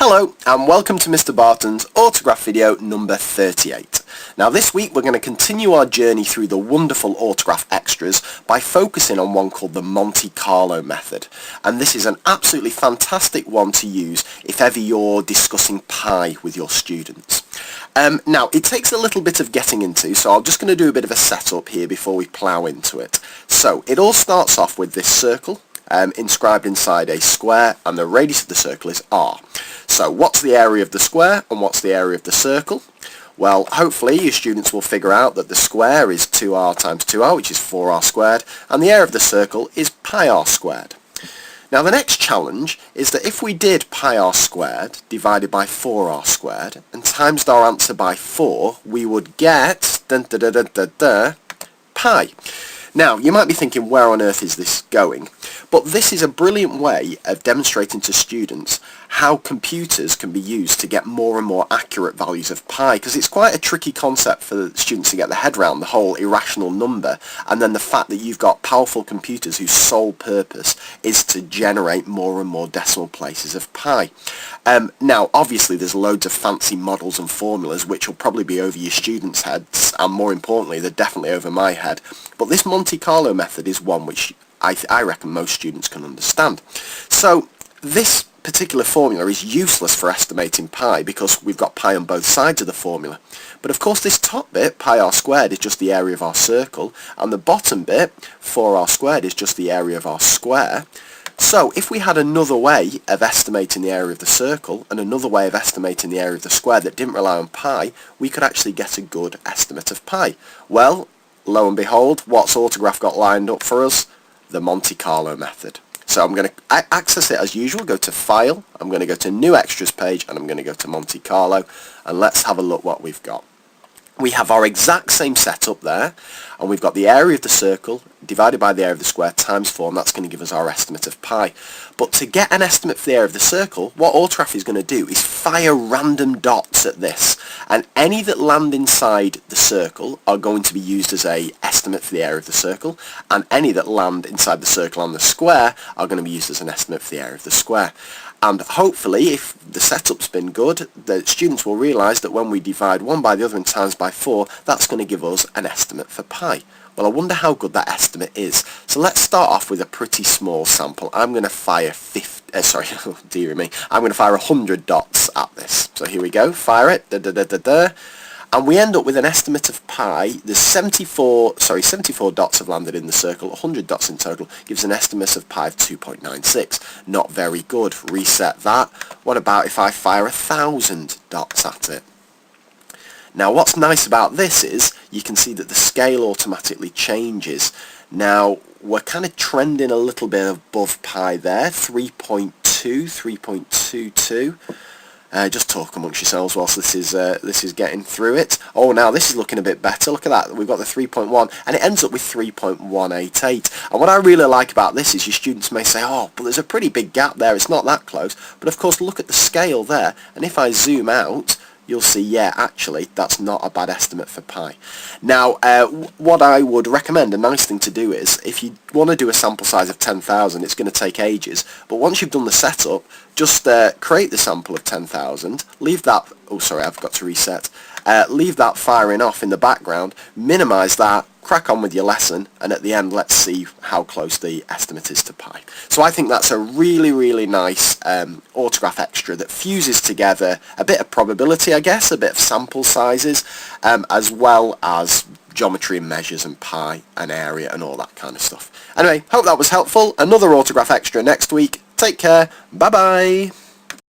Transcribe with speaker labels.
Speaker 1: Hello and welcome to Mr. Barton's autograph video number 38. Now this week we're going to continue our journey through the wonderful autograph extras by focusing on one called the Monte Carlo Method, and this is an absolutely fantastic one to use if ever you're discussing pi with your students. Now it takes a little bit of getting into, so I'm just going to do a bit of a setup here before we plough into it. So it all starts off with this circle inscribed inside a square, and the radius of the circle is r. So what's the area of the square and what's the area of the circle? Well, hopefully your students will figure out that the square is 2r times 2r, which is 4r squared, and the area of the circle is pi r squared. Now the next challenge is that if we did pi r squared divided by 4r squared and times our answer by 4, we would get pi. Now, you might be thinking, where on earth is this going? But this is a brilliant way of demonstrating to students how computers can be used to get more and more accurate values of pi, because it's quite a tricky concept for the students to get their head around, the whole irrational number, and then the fact that you've got powerful computers whose sole purpose is to generate more and more decimal places of pi. Now, obviously, there's loads of fancy models and formulas which will probably be over your students' heads, and more importantly, they're definitely over my head. But this Monte Carlo method is one which I reckon most students can understand. So this particular formula is useless for estimating pi because we've got pi on both sides of the formula. But of course this top bit, pi r squared, is just the area of our circle, and the bottom bit, 4r squared, is just the area of our square. So if we had another way of estimating the area of the circle and another way of estimating the area of the square that didn't rely on pi, we could actually get a good estimate of pi. Well, lo and behold, what's autograph got lined up for us? The Monte Carlo method. So I'm going to access it as usual, go to File, I'm going to go to New Extras page, and I'm going to go to Monte Carlo, and let's have a look what we've got. We have our exact same setup there, and we've got the area of the circle divided by the area of the square times 4, and that's going to give us our estimate of pi. But to get an estimate for the area of the circle, what autograph is going to do is fire random dots at this, and any that land inside the circle are going to be used as a estimate for the area of the circle, and any that land inside the circle and the square are going to be used as an estimate for the area of the square. And hopefully, if the setup's been good, the students will realise that when we divide one by the other and times by 4, that's going to give us an estimate for pi. Well, I wonder how good that estimate is. So let's start off with a pretty small sample. I'm going to fire 100 dots at this. So here we go, fire it, and we end up with an estimate of pi. There's 74 dots have landed in the circle, 100 dots in total, gives an estimate of pi of 2.96. Not very good. Reset that. What about if I fire 1,000 dots at it? Now what's nice about this is you can see that the scale automatically changes. Now we're kind of trending a little bit above pi there, 3.2, 3.22. Just talk amongst yourselves whilst this is getting through it. Oh, now this is looking a bit better. Look at that. We've got the 3.1, and it ends up with 3.188. And what I really like about this is your students may say, oh, but there's a pretty big gap there. It's not that close. But of course, look at the scale there. And if I zoom out, you'll see, yeah, actually, that's not a bad estimate for pi. Now, what I would recommend, a nice thing to do is, if you want to do a sample size of 10,000, it's going to take ages, but once you've done the setup, just create the sample of 10,000, leave that, oh sorry, I've got to reset, leave that firing off in the background, minimise that, crack on with your lesson, and at the end let's see how close the estimate is to pi. So I think that's a really, really nice autograph extra that fuses together a bit of probability, I guess, a bit of sample sizes, as well as geometry and measures and pi and area and all that kind of stuff. Anyway, hope that was helpful. Another autograph extra next week. Take care. Bye bye.